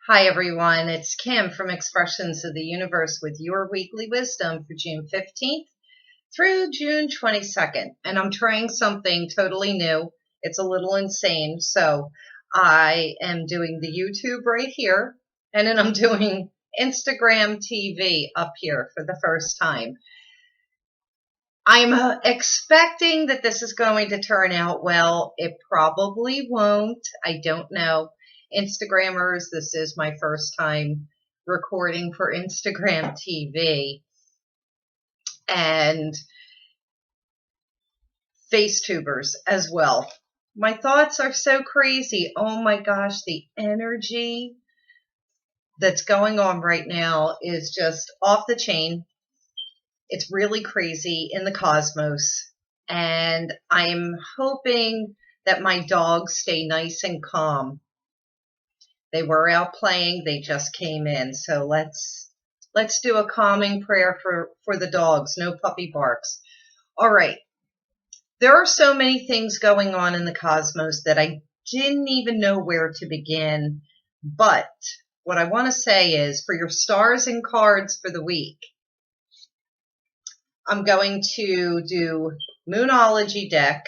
Hi everyone, it's Kim from Expressions of the Universe with your weekly wisdom for June 15th through June 22nd. And I'm trying something totally new. It's a little insane. So I am doing the YouTube right here, and then I'm doing Instagram TV up here for the first time. I'm expecting that this is going to turn out well. It probably won't. I don't know. Instagrammers, this is my first time recording for Instagram TV. And Facetubers as well. My thoughts are so crazy. Oh my gosh, the energy that's going on right now is just off the chain. It's really crazy in the cosmos, and I'm hoping that my dogs stay nice and calm. They were out playing, they just came in, so let's do a calming prayer for the dogs. No puppy barks. All right. There are so many things going on in the cosmos that I didn't even know where to begin, but what I want to say is, for your stars and cards for the week, I'm going to do Moonology deck.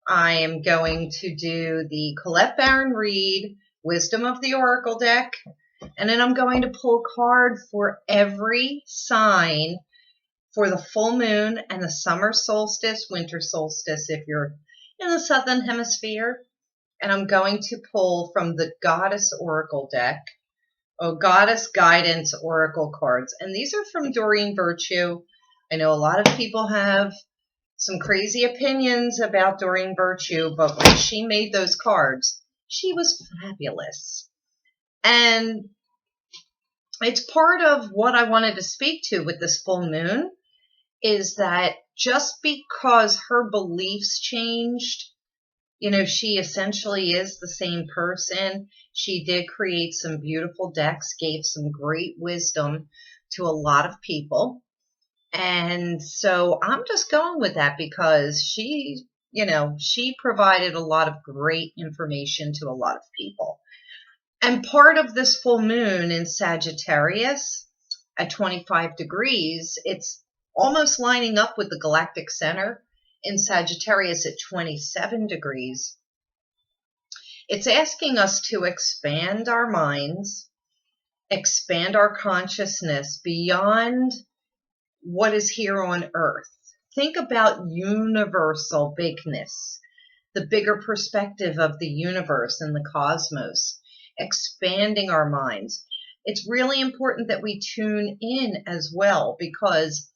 I am going to do the Colette Baron Reed Wisdom of the Oracle deck. And then I'm going to pull a card for every sign for the full moon and the summer solstice, winter solstice if you're in the southern hemisphere. And I'm going to pull from the Goddess Oracle deck, Goddess Guidance Oracle cards. And these are from Doreen Virtue. I know a lot of people have some crazy opinions about Doreen Virtue, but when she made those cards, she was fabulous. And it's part of what I wanted to speak to with this full moon, is that just because her beliefs changed, she essentially is the same person. She did create some beautiful decks, gave some great wisdom to a lot of people. And so I'm just going with that because she provided a lot of great information to a lot of people. And part of this full moon in Sagittarius at 25 degrees, it's almost lining up with the Galactic Center in Sagittarius at 27 degrees. It's asking us to expand our minds, expand our consciousness beyond what is here on Earth. Think about universal bigness, the bigger perspective of the universe and the cosmos, expanding our minds. It's really important that we tune in as well, because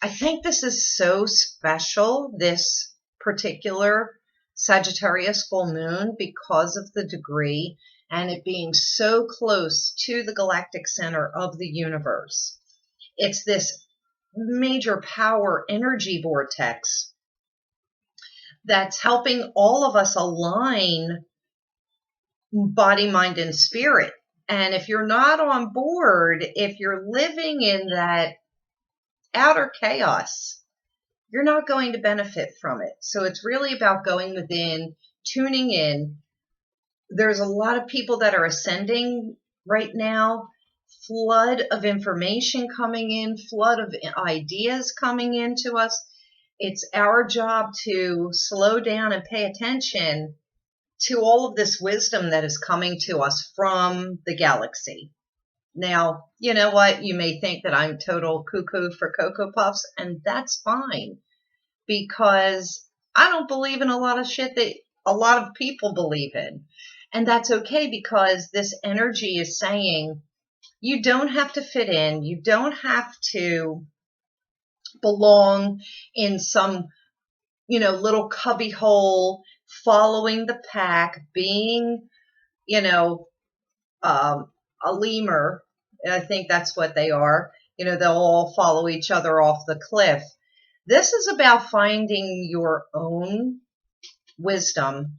I think this is so special, this particular Sagittarius full moon, because of the degree and it being so close to the galactic center of the universe. It's this major power energy vortex that's helping all of us align body, mind, and spirit. And if you're not on board, if you're living in that outer chaos, you're not going to benefit from it. So it's really about going within, tuning in. There's a lot of people that are ascending right now. Flood of information coming in, flood of ideas coming into us. It's our job to slow down and pay attention to all of this wisdom that is coming to us from the galaxy. Now, you know what? You may think that I'm total cuckoo for Cocoa Puffs, and that's fine, because I don't believe in a lot of shit that a lot of people believe in. And that's okay, because this energy is saying, you don't have to fit in. You don't have to belong in some, little cubby hole, following the pack, being, a lemur. I think that's what they are. They'll all follow each other off the cliff. This is about finding your own wisdom,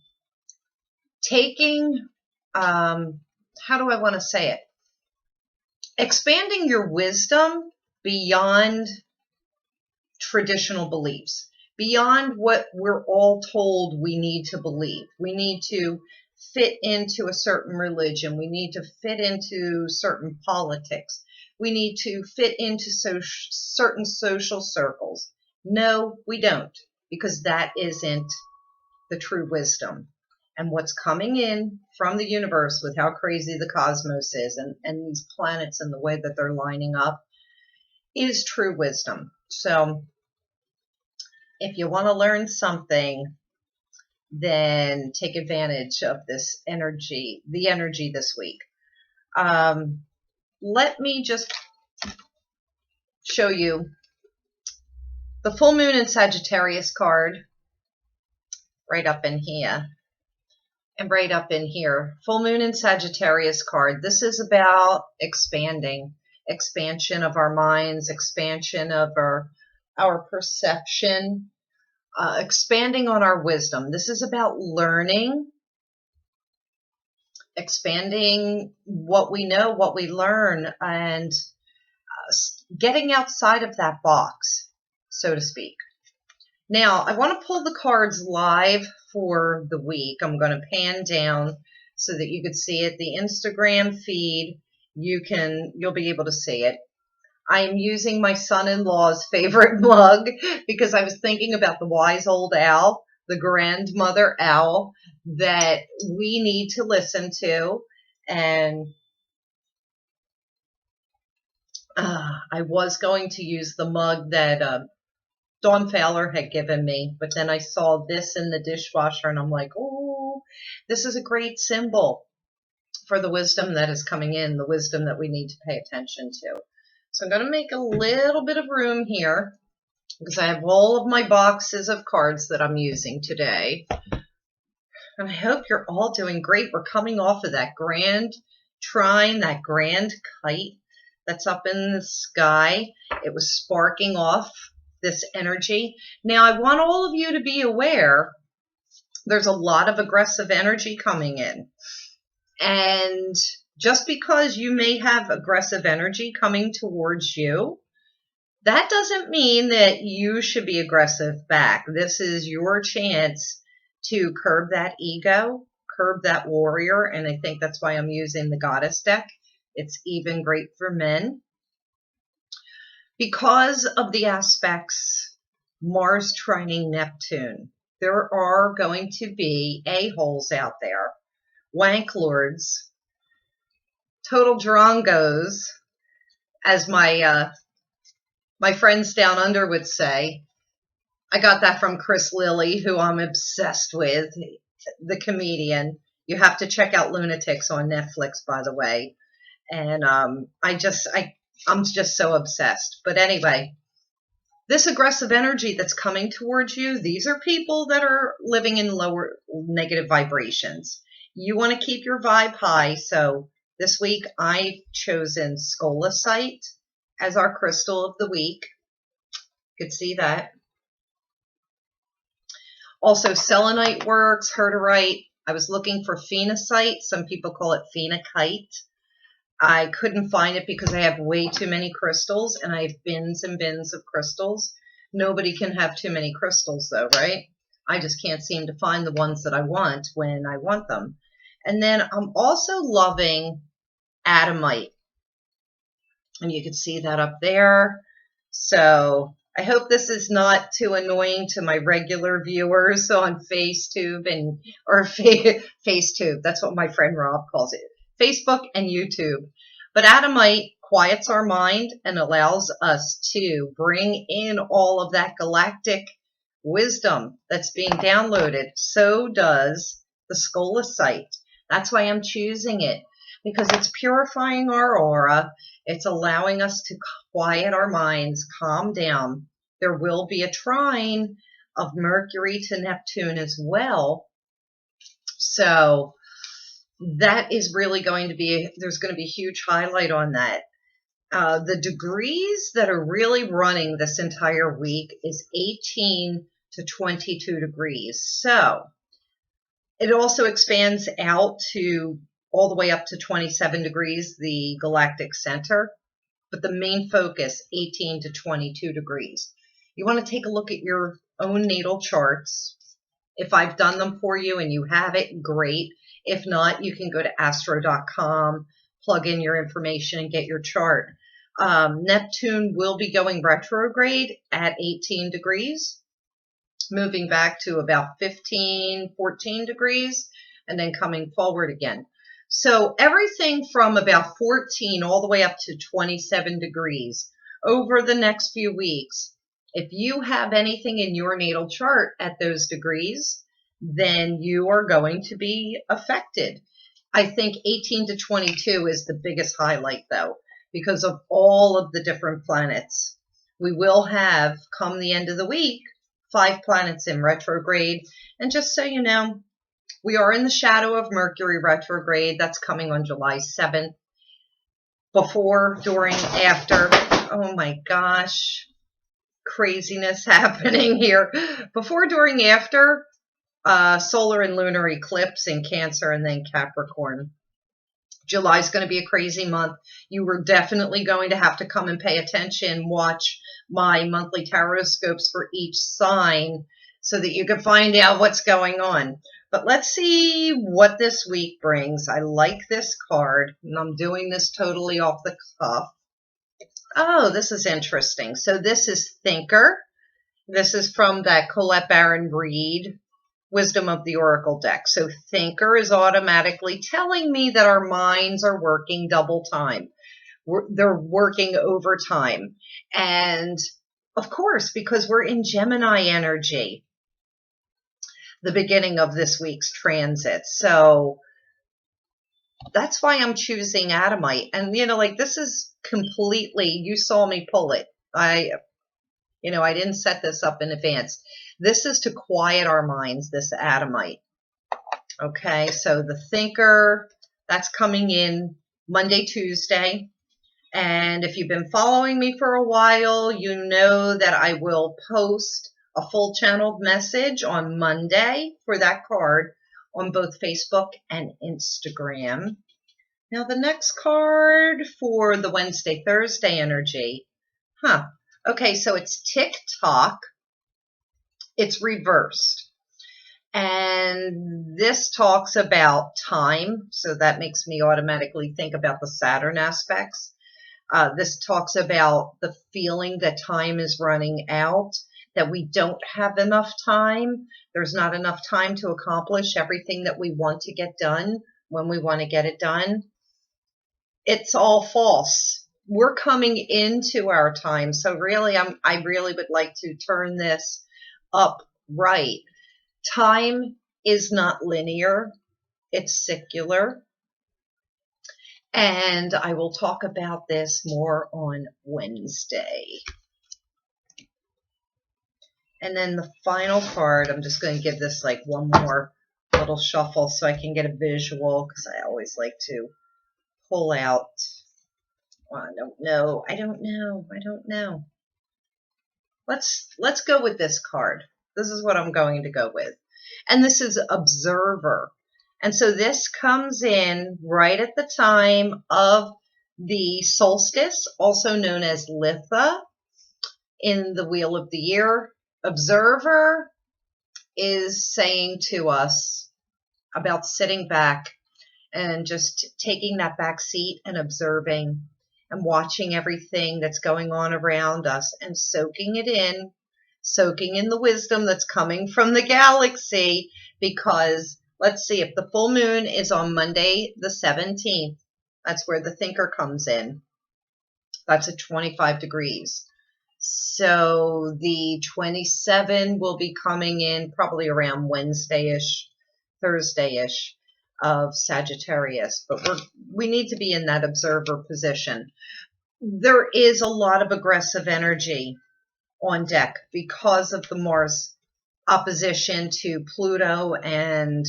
taking, how do I want to say it? Expanding your wisdom beyond traditional beliefs, beyond what we're all told we need to believe. We need to fit into a certain religion. We need to fit into certain politics. We need to fit into certain social circles. No, we don't, because that isn't the true wisdom. And what's coming in from the universe with how crazy the cosmos is and these planets and the way that they're lining up is true wisdom. So if you want to learn something, then take advantage of this energy, the energy this week. Let me just show you the full moon in Sagittarius card right up in here and right up in here. Full moon in Sagittarius card. This is about expansion of our minds, expansion of our perception, expanding on our wisdom. This is about learning, expanding what we know, what we learn, and getting outside of that box, so to speak. Now, I want to pull the cards live for the week. I'm going to pan down so that you can see it. The Instagram feed, you'll be able to see it. I am using my son-in-law's favorite mug because I was thinking about the wise old owl, the grandmother owl that we need to listen to. And I was going to use the mug that Dawn Fowler had given me, but then I saw this in the dishwasher and I'm like, oh, this is a great symbol for the wisdom that is coming in, the wisdom that we need to pay attention to. So I'm going to make a little bit of room here because I have all of my boxes of cards that I'm using today. And I hope you're all doing great. We're coming off of that grand trine, that grand kite that's up in the sky. It was sparking off this energy. Now, I want all of you to be aware there's a lot of aggressive energy coming in. And just because you may have aggressive energy coming towards you, that doesn't mean that you should be aggressive back. This is your chance to curb that ego, curb that warrior, and I think that's why I'm using the goddess deck. It's even great for men. Because of the aspects Mars trining Neptune, there are going to be a-holes out there, wank lords, total drongos, as my friends down under would say. I got that from Chris Lilly, who I'm obsessed with, the comedian. You have to check out Lunatics on Netflix, by the way. And I'm just so obsessed. But anyway, this aggressive energy that's coming towards you, these are people that are living in lower negative vibrations. You want to keep your vibe high. So this week I've chosen Scolasite as our crystal of the week. You could see that. Also, selenite works, herderite. I was looking for phenacite. Some people call it phenakite. I couldn't find it because I have way too many crystals, and I have bins and bins of crystals. Nobody can have too many crystals, though, right? I just can't seem to find the ones that I want when I want them. And then I'm also loving Adamite. And you can see that up there. So I hope this is not too annoying to my regular viewers on FaceTube or FaceTube. That's what my friend Rob calls it. Facebook and YouTube. But Adamite quiets our mind and allows us to bring in all of that galactic wisdom that's being downloaded. So does the Scolasite. That's why I'm choosing it, because it's purifying our aura. It's allowing us to quiet our minds, calm down. There will be a trine of Mercury to Neptune as well. So that is really going to be, there's going to be a huge highlight on that. The degrees that are really running this entire week is 18 to 22 degrees. So it also expands out to all the way up to 27 degrees, the Galactic Center. But the main focus, 18 to 22 degrees. You want to take a look at your own natal charts. If I've done them for you and you have it, great. If not, you can go to astro.com, plug in your information, and get your chart. Neptune will be going retrograde at 18 degrees, moving back to about 15, 14 degrees, and then coming forward again. So everything from about 14 all the way up to 27 degrees over the next few weeks. If you have anything in your natal chart at those degrees, then you are going to be affected. I think 18 to 22 is the biggest highlight, though, because of all of the different planets. We will have, come the end of the week, 5 planets in retrograde. And just so you know, we are in the shadow of Mercury retrograde. That's coming on July 7th. Before, during, after. Oh my gosh. Craziness happening here. Before, during, after, solar and lunar eclipse in Cancer and then Capricorn. July is going to be a crazy month. You are definitely going to have to come and pay attention, watch my monthly tarot scopes for each sign so that you can find out what's going on. But let's see what this week brings. I like this card, and I'm doing this totally off the cuff. Oh, this is interesting. So this is Thinker. This is from that Colette Baron Reed Wisdom of the Oracle deck. So Thinker is automatically telling me that our minds are working double time. They're working overtime. And of course, because we're in Gemini energy, the beginning of this week's transit. So that's why I'm choosing Adamite. And, like this is completely, you saw me pull it. I didn't set this up in advance. This is to quiet our minds, this Adamite. Okay, so the Thinker, that's coming in Monday, Tuesday. And if you've been following me for a while, you know that I will post a full channeled message on Monday for that card on both Facebook and Instagram. Now the next card for the Wednesday, Thursday energy. Okay, so it's TikTok. It's reversed. And this talks about time. So that makes me automatically think about the Saturn aspects. This talks about the feeling that time is running out, that we don't have enough time. There's not enough time to accomplish everything that we want to get done when we want to get it done. It's all false. We're coming into our time. So really, I really would like to turn this up right. Time is not linear. It's secular. And I will talk about this more on Wednesday. And then the final card, I'm just going to give this like one more little shuffle so I can get a visual, because I always like to pull out. Oh, I don't know. Let's go with this card. This is what I'm going to go with. And this is Observer. And so this comes in right at the time of the solstice, also known as Litha in the Wheel of the Year. Observer is saying to us about sitting back and just taking that back seat and observing and watching everything that's going on around us and soaking it in, soaking in the wisdom that's coming from the galaxy. Because let's see, if the full moon is on Monday the 17th, that's where the Thinker comes in. That's at 25 degrees. So the 27 will be coming in probably around Wednesday-ish, Thursday-ish of Sagittarius. But we need to be in that observer position. There is a lot of aggressive energy on deck because of the Mars opposition to Pluto and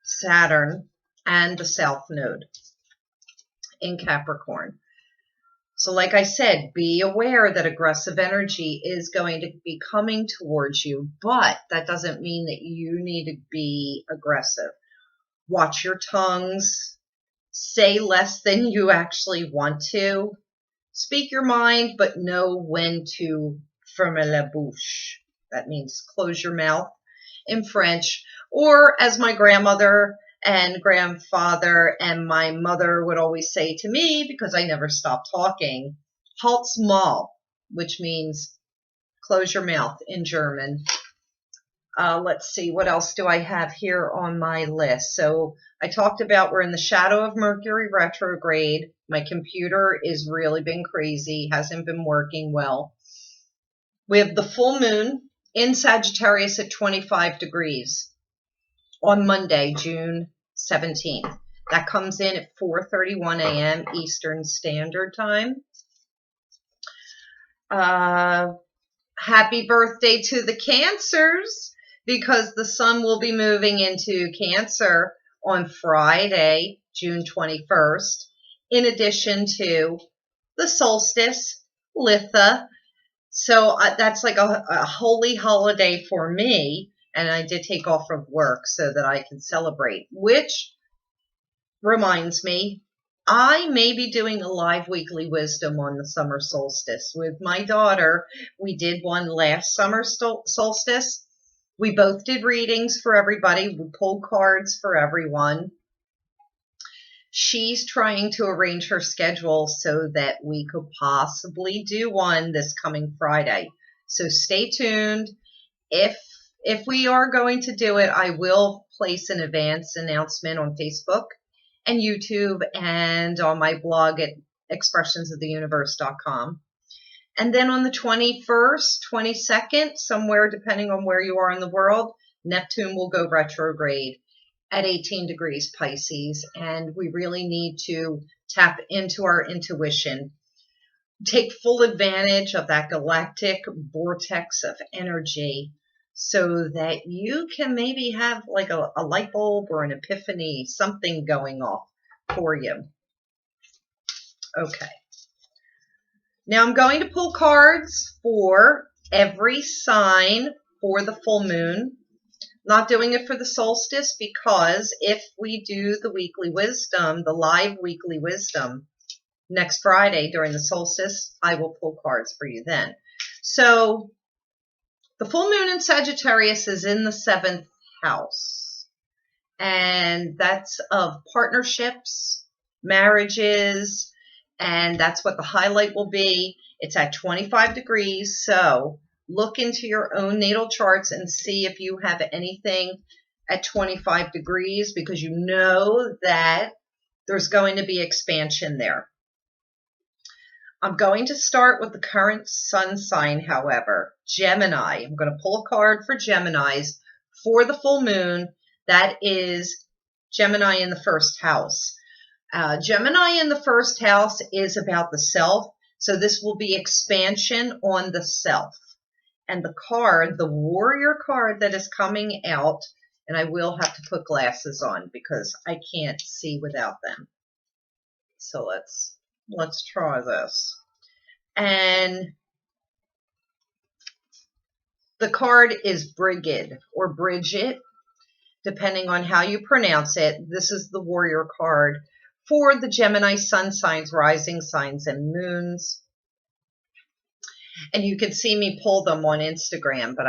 Saturn and the South Node in Capricorn. So like I said, be aware that aggressive energy is going to be coming towards you, but that doesn't mean that you need to be aggressive. Watch your tongues. Say less than you actually want to. Speak your mind, but know when to fermer la bouche. That means close your mouth in French. Or as my grandmother and grandfather and my mother would always say to me, because I never stopped talking, Halt's Maul, which means close your mouth in German. Let's see, what else do I have here on my list? So I talked about we're in the shadow of Mercury retrograde. My computer is really been crazy, hasn't been working well. We have the full moon in Sagittarius at 25 degrees on Monday, June 17th. That comes in at 4:31 a.m. Eastern Standard Time. Happy birthday to the Cancers, because the sun will be moving into Cancer on Friday, June 21st, in addition to the solstice, Litha. So that's like a holy holiday for me, and I did take off from work so that I can celebrate, which reminds me, I may be doing a live weekly wisdom on the summer solstice with my daughter. We did one last summer solstice. We both did readings for everybody. We pulled cards for everyone. She's trying to arrange her schedule so that we could possibly do one this coming Friday. So stay tuned. If we are going to do it, I will place an advance announcement on Facebook and YouTube and on my blog at expressionsoftheuniverse.com. And then on the 21st, 22nd, somewhere depending on where you are in the world, Neptune will go retrograde at 18 degrees Pisces. And we really need to tap into our intuition, take full advantage of that galactic vortex of energy so that you can maybe have like a light bulb or an epiphany, something going off for you. Okay. Now I'm going to pull cards for every sign for the full moon. Not doing it for the solstice, because if we do the weekly wisdom, the live weekly wisdom next Friday during the solstice, I will pull cards for you then. So the full moon in Sagittarius is in the 7th house, and that's of partnerships, marriages, and that's what the highlight will be. It's at 25 degrees, so look into your own natal charts and see if you have anything at 25 degrees, because you know that there's going to be expansion there. I'm going to start with the current sun sign, however, Gemini. I'm going to pull a card for Geminis for the full moon. That is Gemini in the 1st house. Gemini in the 1st house is about the self, so this will be expansion on the self. And the card, the warrior card that is coming out, and I will have to put glasses on because I can't see without them. So let's try this. And the card is Brigid or Bridget, depending on how you pronounce it. This is the warrior card for the Gemini sun signs, rising signs, and moons. And you can see me pull them on Instagram, but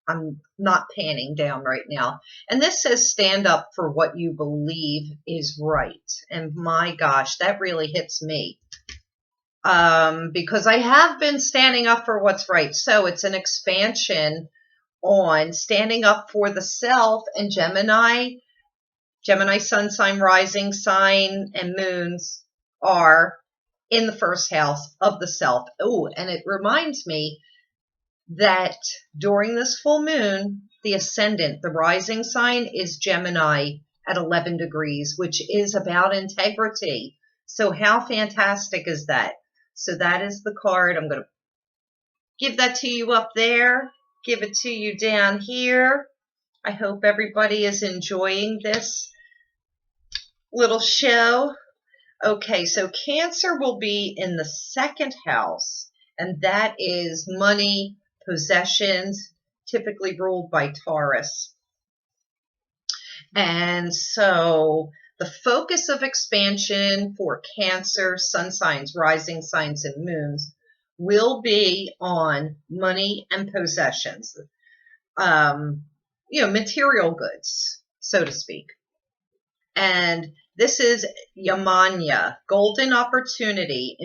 I'm not panning down right now. And this says stand up for what you believe is right. And my gosh, that really hits me. Because I have been standing up for what's right. So it's an expansion on standing up for the self, and Gemini sun sign, rising sign, and moons are in the 1st house of the self. Oh, and it reminds me that during this full moon, the ascendant, the rising sign, is Gemini at 11 degrees, which is about integrity. So how fantastic is that? So that is the card. I'm going to give that to you up there, give it to you down here. I hope everybody is enjoying this little show. Okay, so Cancer will be in the 2nd house, and that is money, possessions, typically ruled by Taurus. And so the focus of expansion for Cancer, sun signs, rising signs, and moons will be on money and possessions, material goods, so to speak. And this is Yamanya, golden opportunity.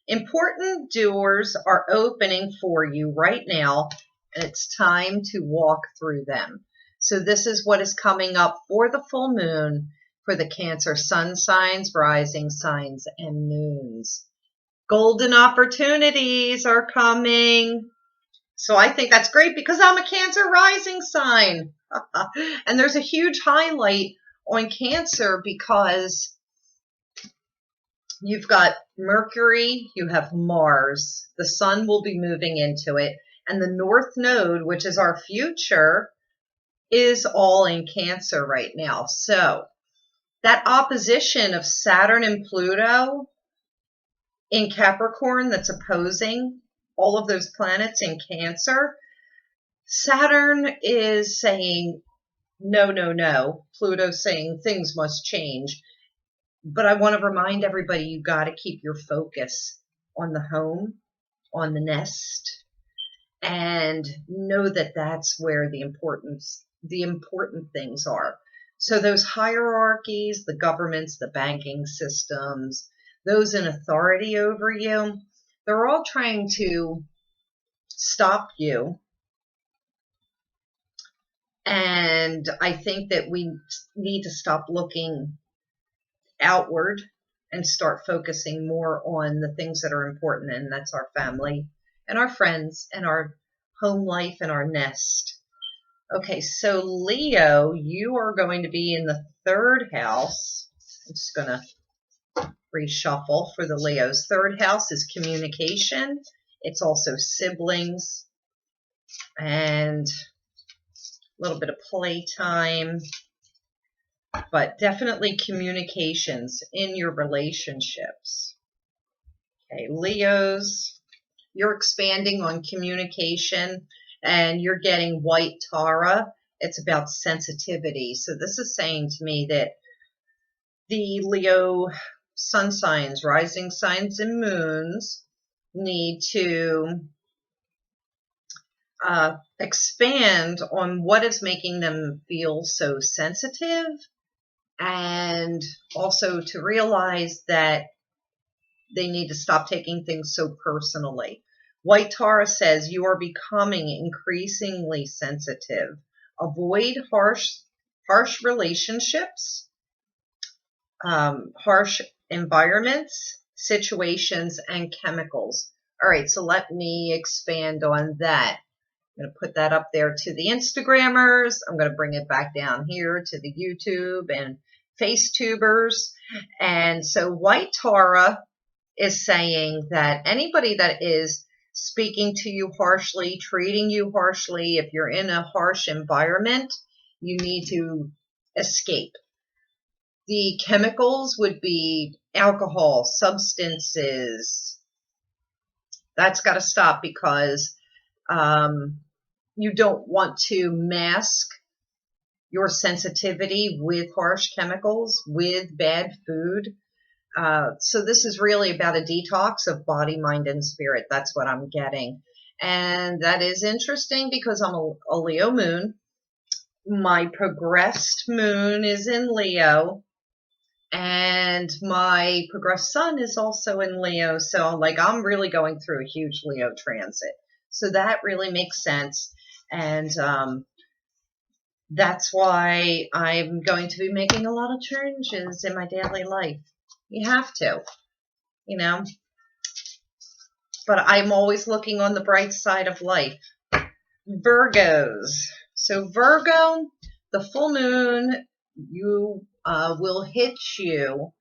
Important doors are opening for you right now, and it's time to walk through them. So this is what is coming up for the full moon for the Cancer sun signs, rising signs, and moons. Golden opportunities are coming. So I think that's great because I'm a Cancer rising sign. And there's a huge highlight on Cancer because you've got Mercury, you have Mars, the sun will be moving into it, and the North Node, which is our future, is all in Cancer right now. So that opposition of Saturn and Pluto in Capricorn that's opposing all of those planets in Cancer, Saturn is saying, no, no, no. Pluto's saying things must change. But I want to remind everybody, you got to keep your focus on the home, on the nest, and know that that's where the important things are. So those hierarchies, the governments, the banking systems, those in authority over you, they're all trying to stop you. And I think that we need to stop looking outward and start focusing more on the things that are important, and that's our family and our friends and our home life and our nest. Okay, so Leo, you are going to be in the 3rd house. I'm just going to reshuffle for the Leos. 3rd house is communication. It's also siblings and a little bit of playtime, but definitely communications in your relationships. Okay, Leos, you're expanding on communication and you're getting white Tara. It's about sensitivity. So this is saying to me that the Leo sun signs, rising signs, and moons need to expand on what is making them feel so sensitive, and also to realize that they need to stop taking things so personally. White Tara says you are becoming increasingly sensitive. Avoid harsh relationships, harsh environments, situations, and chemicals. All right, so let me expand on that. I'm going to put that up there to the Instagrammers. I'm going to bring it back down here to the YouTube and Facetubers. And so White Tara is saying that anybody that is speaking to you harshly, treating you harshly, if you're in a harsh environment, you need to escape. The chemicals would be alcohol, substances. That's got to stop because you don't want to mask your sensitivity with harsh chemicals, with bad food. So this is really about a detox of body, mind, and spirit. That's what I'm getting. And that is interesting because I'm a Leo moon. My progressed moon is in Leo. And my progressed sun is also in Leo. So like I'm really going through a huge Leo transit. So that really makes sense. And that's why I'm going to be making a lot of changes in my daily life. You have to, you know. But I'm always looking on the bright side of life. Virgos. So Virgo, the full moon, you will hit you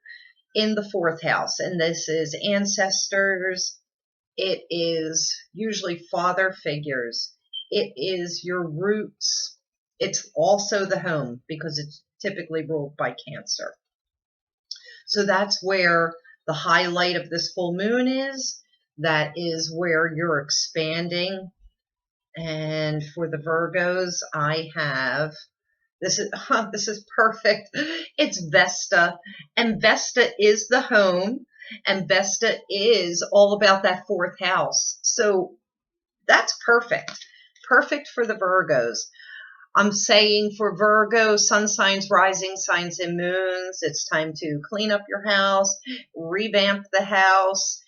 in the 4th house. And this is ancestors. It is usually father figures. It is your roots. It's also the home because it's typically ruled by Cancer. So that's where the highlight of this full moon is. That is where you're expanding. And for the Virgos, I have, this is perfect. It's Vesta. And Vesta is the home. And Vesta is all about that 4th house. So that's perfect. Perfect for the Virgos. I'm saying for Virgo, sun signs, rising signs, and moons, it's time to clean up your house, revamp the house,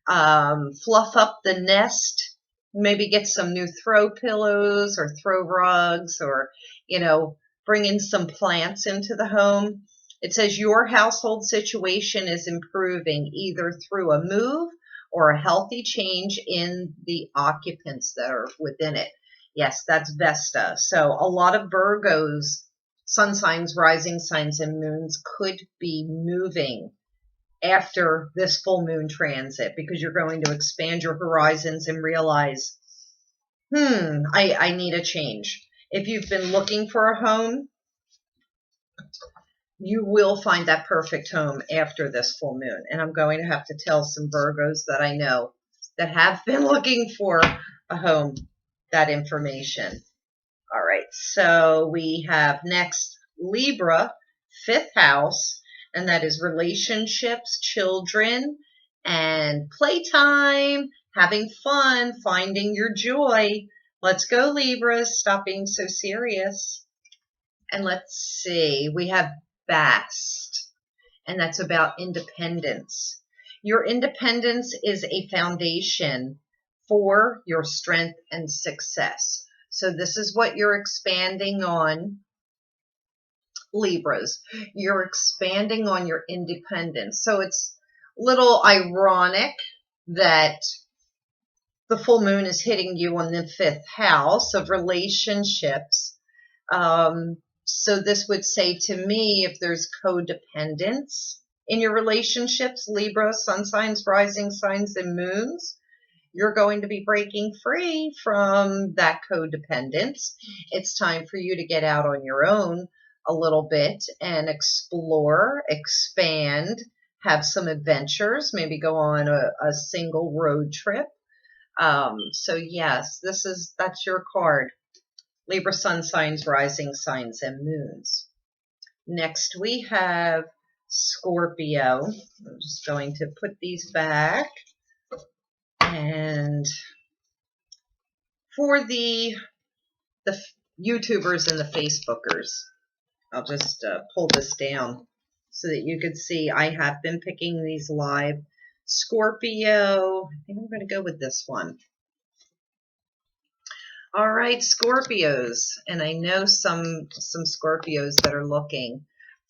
fluff up the nest, maybe get some new throw pillows or throw rugs, or, bring in some plants into the home. It says your household situation is improving either through a move or a healthy change in the occupants that are within it. Yes, that's Vesta. So a lot of Virgos, sun signs, rising signs, and moons could be moving after this full moon transit, because you're going to expand your horizons and realize, I need a change. If you've been looking for a home, you will find that perfect home after this full moon. And I'm going to have to tell some Virgos that I know that have been looking for a home that information. All right, so we have next Libra, 5th house, and that is relationships, children, and playtime, having fun, finding your joy. Let's go, Libras. Stop being so serious. And let's see, we have Bast, and that's about independence. Your independence is a foundation for your strength and success. So this is what you're expanding on, Libras. You're expanding on your independence. So it's a little ironic that the full moon is hitting you on the 5th house of relationships. So this would say to me, if there's codependence in your relationships, Libra, sun signs, rising signs, and moons, you're going to be breaking free from that codependence. It's time for you to get out on your own a little bit and explore, expand, have some adventures, maybe go on a single road trip. So yes, that's your card. Libra, sun signs, rising signs, and moons. Next we have Scorpio. I'm just going to put these back. And for the YouTubers and the Facebookers, I'll just pull this down so that you can see I have been picking these live. Scorpio, I think I'm going to go with this one. All right, Scorpios, and I know some Scorpios that are looking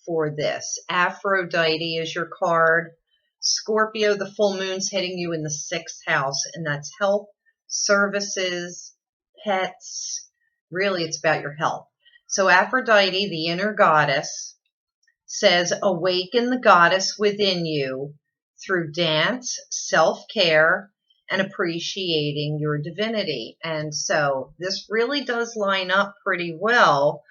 for this. Aphrodite is your card. Scorpio, the full moon's hitting you in the 6th house, and that's health, services, pets. Really, it's about your health. So Aphrodite, the inner goddess, says, awaken the goddess within you through dance, self-care, and appreciating your divinity. And so this really does line up pretty well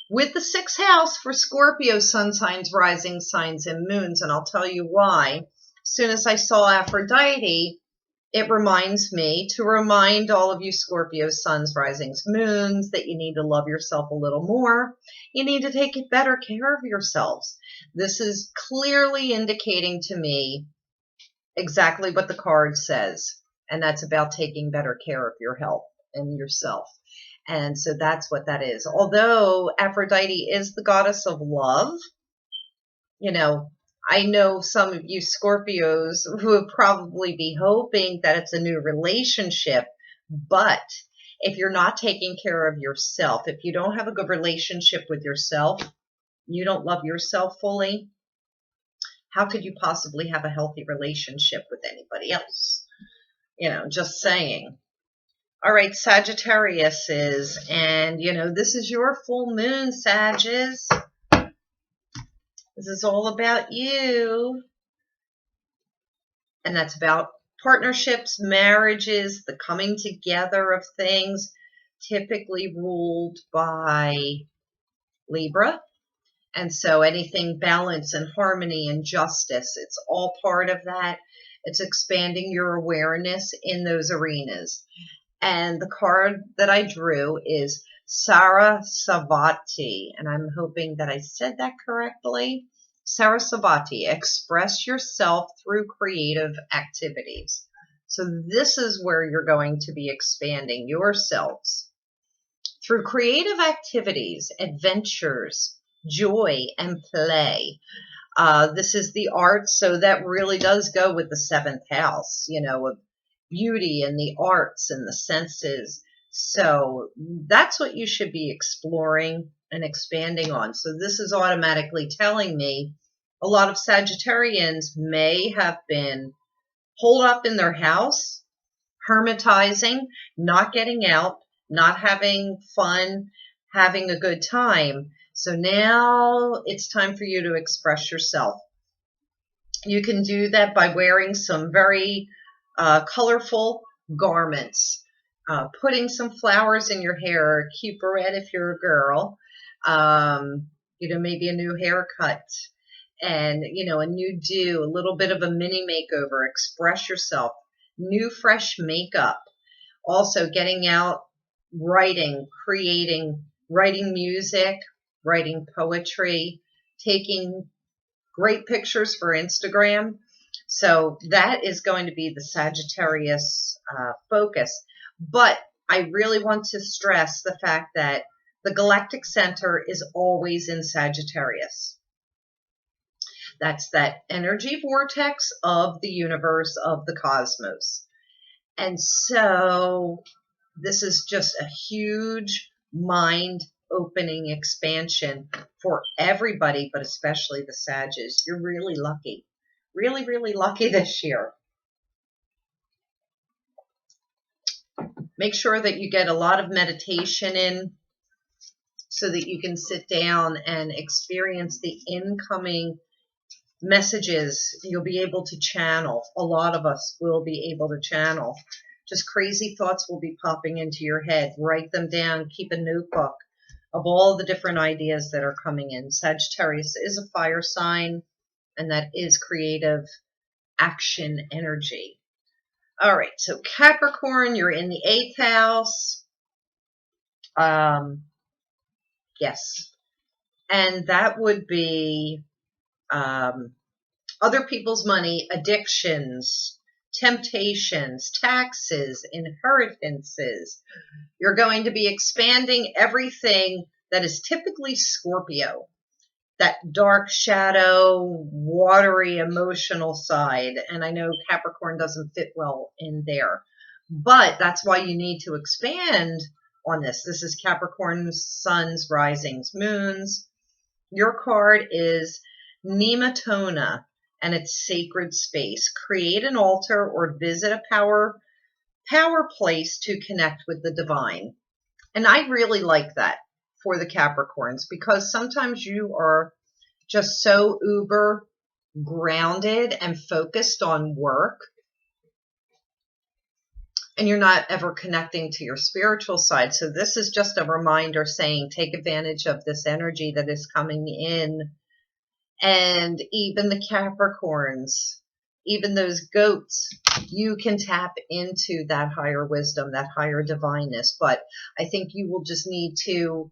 with the 6th house for Scorpio, sun signs, rising signs, and moons. And I'll tell you why. As soon as I saw Aphrodite, it reminds me to remind all of you Scorpio, suns, risings, moons, that you need to love yourself a little more. You need to take better care of yourselves. This is clearly indicating to me exactly what the card says, and that's about taking better care of your health and yourself. And so that's what that is. Although Aphrodite is the goddess of love, I know some of you Scorpios who would probably be hoping that it's a new relationship, but if you're not taking care of yourself, if you don't have a good relationship with yourself, you don't love yourself fully, how could you possibly have a healthy relationship with anybody else? Just saying. All right, Sagittarius is, and this is your full moon, Sagittarius. This is all about you. And that's about partnerships, marriages, the coming together of things, typically ruled by Libra. And so anything balance and harmony and justice, it's all part of that. It's expanding your awareness in those arenas. And the card that I drew is Sarasvati, and I'm hoping that I said that correctly. Sarasvati, express yourself through creative activities. So this is where you're going to be expanding yourselves through creative activities, adventures, joy, and play. This is the arts, so that really does go with the seventh house, of beauty and the arts and the senses. So that's what you should be exploring and expanding on. So this is automatically telling me a lot of Sagittarians may have been holed up in their house, hermitizing, not getting out, not having fun, having a good time. So now it's time for you to express yourself. You can do that by wearing some very colorful garments, putting some flowers in your hair, a cute barrette if you're a girl, maybe a new haircut, and, a new do, a little bit of a mini makeover, express yourself, new fresh makeup. Also getting out, writing, creating, writing music, writing poetry, taking great pictures for Instagram. So that is going to be the Sagittarius focus. But I really want to stress the fact that the Galactic Center is always in Sagittarius. That's that energy vortex of the universe, of the cosmos. And so this is just a huge mind-opening expansion for everybody, but especially the Sagittarius. You're really lucky. Really, really lucky this year. Make sure that you get a lot of meditation in so that you can sit down and experience the incoming messages. You'll be able to channel. A lot of us will be able to channel. Just crazy thoughts will be popping into your head. Write them down. Keep a notebook of all the different ideas that are coming in. Sagittarius is a fire sign, and that is creative action energy. All right, so Capricorn, you're in the 8th house. Yes. And that would be other people's money, addictions, temptations, taxes, inheritances. You're going to be expanding everything that is typically Scorpio, that dark shadow, watery, emotional side. And I know Capricorn doesn't fit well in there, but that's why you need to expand on this. This is Capricorn's suns, risings, moons. Your card is Nematona, and it's sacred space. Create an altar or visit a power place to connect with the divine. And I really like that for the Capricorns, because sometimes you are just so uber grounded and focused on work, and you're not ever connecting to your spiritual side. So this is just a reminder saying, take advantage of this energy that is coming in. And even the Capricorns, even those goats, you can tap into that higher wisdom, that higher divineness. But I think you will just need to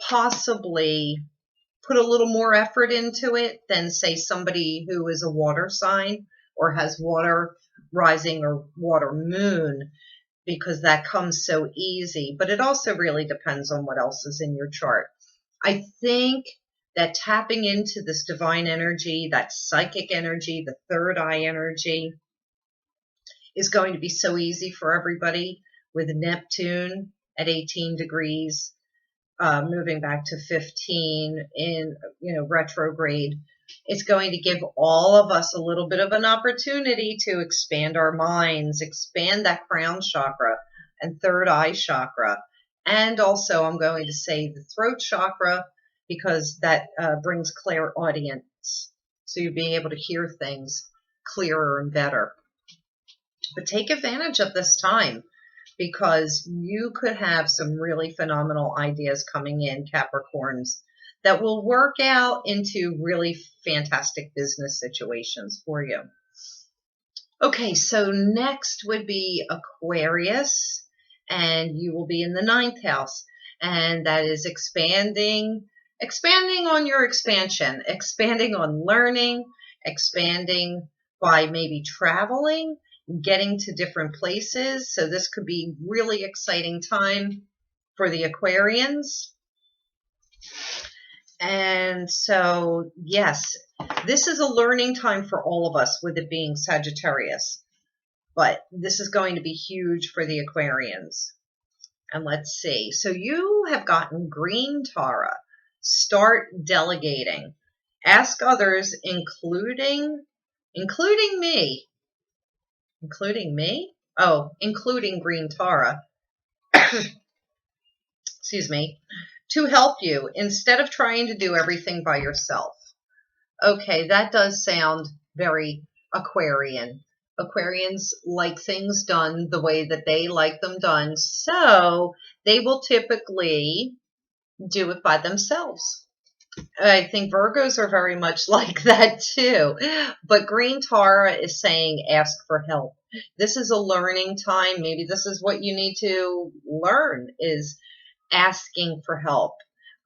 possibly put a little more effort into it than, say, somebody who is a water sign or has water rising or water moon, because that comes so easy. But it also really depends on what else is in your chart. I think that tapping into this divine energy, that psychic energy, the third eye energy, is going to be so easy for everybody with Neptune at 18 degrees, moving back to 15 in, retrograde. It's going to give all of us a little bit of an opportunity to expand our minds, expand that crown chakra and third eye chakra. And also, I'm going to say the throat chakra, because that brings clairaudience. So you'll be able to hear things clearer and better. But take advantage of this time, because you could have some really phenomenal ideas coming in, Capricorns, that will work out into really fantastic business situations for you. Okay, so next would be Aquarius, and you will be in the 9th house, and that is expanding on your expansion, expanding on learning, expanding by maybe traveling, getting to different places. So this could be really exciting time for the Aquarians. And so, yes, this is a learning time for all of us with it being Sagittarius. But this is going to be huge for the Aquarians. And let's see. So you have gotten green Tara. Start delegating. Ask others, including me. Including me? Oh, including green Tara. Excuse me. To help you instead of trying to do everything by yourself. Okay, that does sound very Aquarian. Aquarians like things done the way that they like them done, so they will typically do it by themselves. I think Virgos are very much like that too. But green Tara is saying ask for help. This is a learning time. Maybe this is what you need to learn, is asking for help.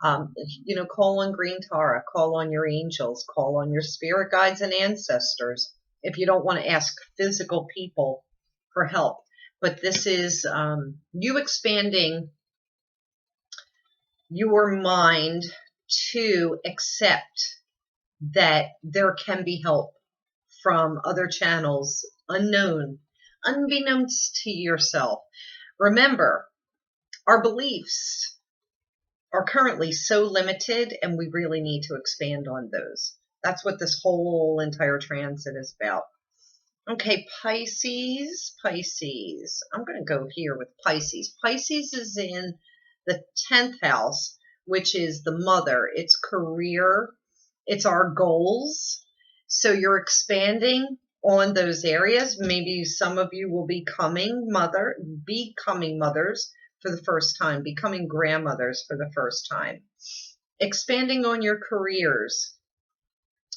Call on green Tara, call on your angels, call on your spirit guides and ancestors if you don't want to ask physical people for help. But this is you expanding your mind to accept that there can be help from other channels, unbeknownst to yourself. Remember, our beliefs are currently so limited, and we really need to expand on those. That's what this whole entire transit is about. Okay, Pisces. I'm going to go here with Pisces. Pisces is in the 10th house, which is the mother. It's career. It's our goals. So you're expanding on those areas. Maybe some of you will be becoming mothers for the first time, becoming grandmothers for the first time, expanding on your careers.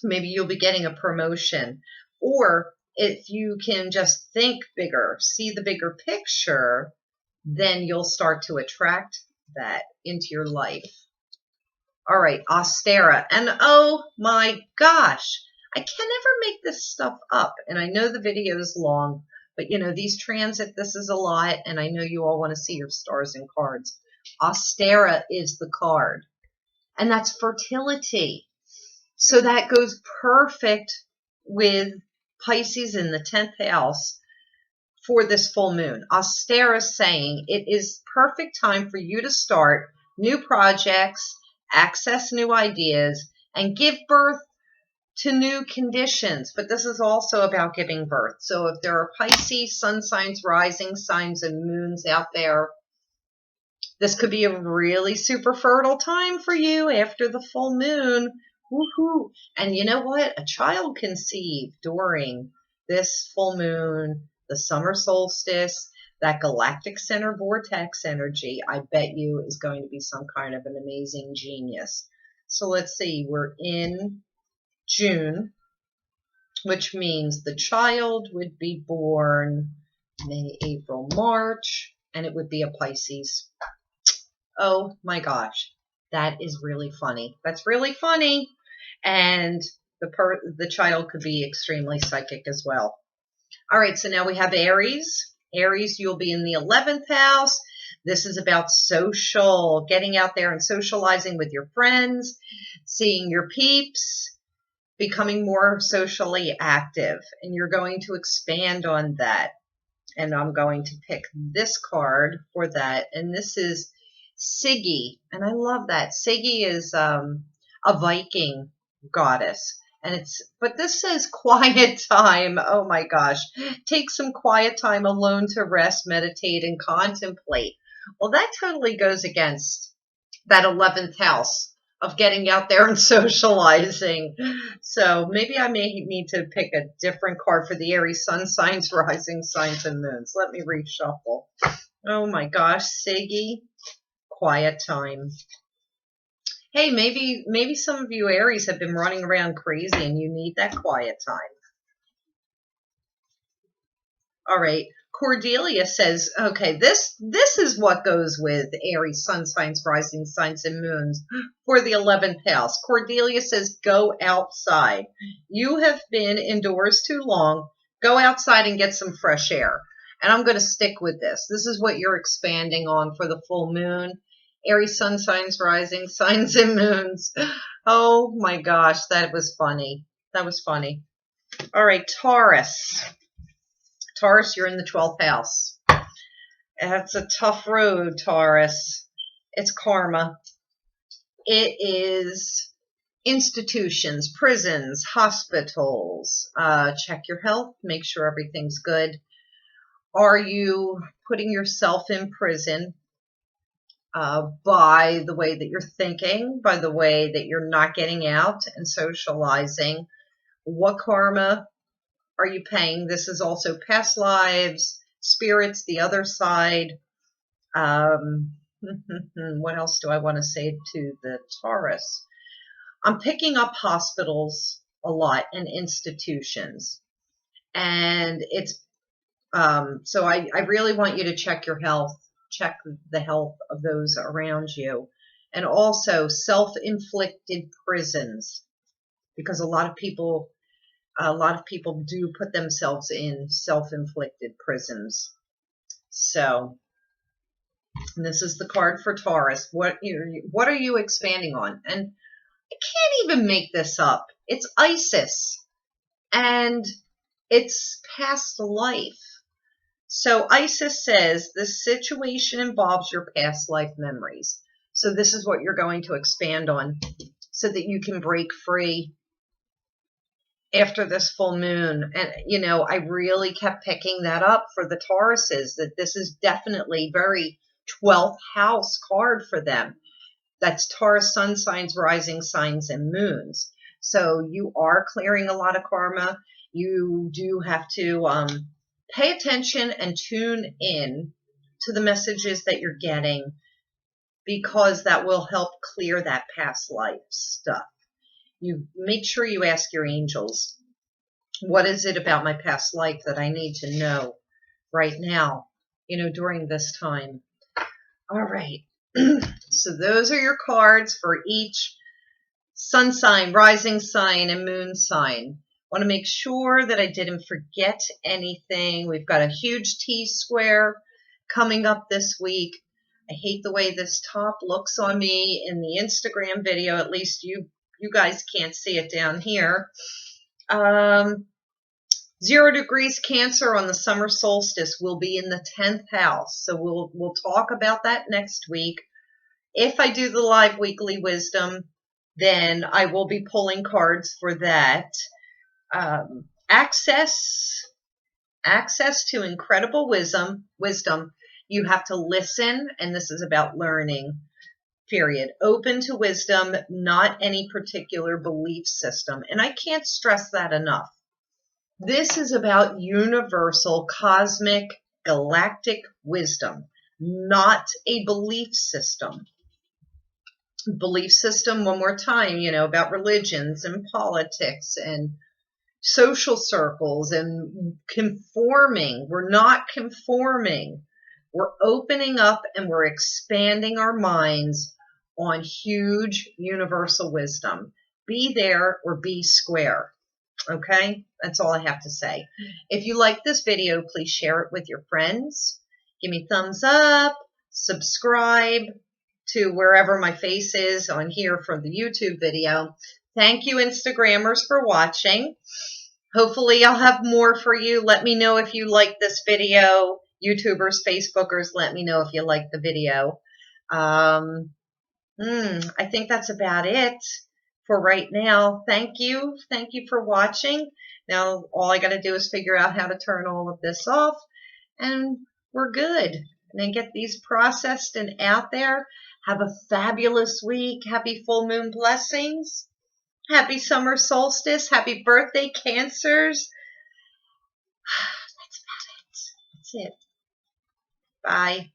Maybe you'll be getting a promotion, or if you can just think bigger, see the bigger picture, then you'll start to attract that into your life. All right, Ostera. And oh my gosh, I can never make this stuff up. And I know the video is long, but these transit, this is a lot. And I know you all want to see your stars and cards. Ostera is the card. And that's fertility. So that goes perfect with Pisces in the 10th house for this full moon. Ostera is saying it is perfect time for you to start new projects, access new ideas, and give birth to new conditions. But this is also about giving birth. So if there are Pisces, sun signs, rising signs, and moons out there, this could be a really super fertile time for you after the full moon. Woohoo! And you know what? A child conceived during this full moon, the summer solstice, that Galactic Center vortex energy, I bet you is going to be some kind of an amazing genius. So let's see, we're in June, which means the child would be born May, April, March, and it would be a Pisces. Oh my gosh, that is really funny. That's really funny. And the child could be extremely psychic as well. All right, so now we have Aries. Aries, you'll be in the 11th house. This is about social, getting out there and socializing with your friends, seeing your peeps, becoming more socially active. And you're going to expand on that. And I'm going to pick this card for that. And this is Siggy. And I love that. Siggy is a Viking goddess. But this says quiet time. Oh my gosh. Take some quiet time alone to rest, meditate, and contemplate. Well, that totally goes against that 11th house of getting out there and socializing. So maybe I may need to pick a different card for the Aries sun signs, rising signs, and moons. Let me reshuffle. Oh my gosh, Siggy, quiet time. Hey, maybe some of you Aries have been running around crazy and you need that quiet time. All right. Cordelia says, okay, this is what goes with Aries, sun signs, rising signs, and moons for the 11th house. Cordelia says, go outside. You have been indoors too long. Go outside and get some fresh air. And I'm going to stick with this. This is what you're expanding on for the full moon. Aries sun signs, rising signs, and moons. Oh my gosh, that was funny. That was funny. All right, Taurus. Taurus, you're in the 12th house. That's a tough road, Taurus. It's karma. It is institutions, prisons, hospitals. Check your health. Make sure everything's good. Are you putting yourself in prison by the way that you're thinking, by the way that you're not getting out and socializing? What karma are you paying? This is also past lives, spirits, the other side. What else do I want to say to the Taurus? I'm picking up hospitals a lot and institutions. And it's so I really want you to check your health, check the health of those around you, and also self-inflicted prisons, because a lot of people do put themselves in self-inflicted prisons. So this is the card for Taurus. What are you expanding on? And I can't even make this up. It's Isis, and it's past life. So Isis says this situation involves your past life memories. So this is what you're going to expand on so that you can break free after this full moon. And, you know, I really kept picking that up for the Tauruses, that this is definitely very 12th house card for them. That's Taurus, sun signs, rising signs, and moons. So you are clearing a lot of karma. You do have to pay attention and tune in to the messages that you're getting, because that will help clear that past life stuff. You make sure you ask your angels, what is it about my past life that I need to know right now, you know, during this time. All right. So those are your cards for each sun sign, rising sign, and moon sign. Want to make sure that I didn't forget anything. We've got a huge T-square coming up this week. I hate the way this top looks on me in the Instagram video. At least you guys can't see it down here. 0 degrees Cancer on the summer solstice will be in the 10th house. So we'll talk about that next week. If I do the live weekly wisdom, then I will be pulling cards for that. Access to incredible wisdom. You have to listen, and this is about learning, period. Open to wisdom, not any particular belief system. And I can't stress that enough. This is about universal, cosmic, galactic wisdom, not a belief system. Belief system, one more time, you know, about religions and politics and social circles and conforming. We're not conforming. We're opening up and we're expanding our minds on huge universal wisdom. Be there or be square. Okay? That's all I have to say. If you like this video, please share it with your friends. Give me thumbs up. Subscribe to wherever my face is on here for the YouTube video. Thank you, Instagrammers, for watching. Hopefully I'll have more for you. Let me know if you like this video. YouTubers, Facebookers, let me know if you like the video. I think that's about it for right now. Thank you. Thank you for watching. Now all I got to do is figure out how to turn all of this off, and we're good. And then get these processed and out there. Have a fabulous week. Happy full moon blessings. Happy summer solstice. Happy birthday, Cancers. That's about it. That's it. Bye.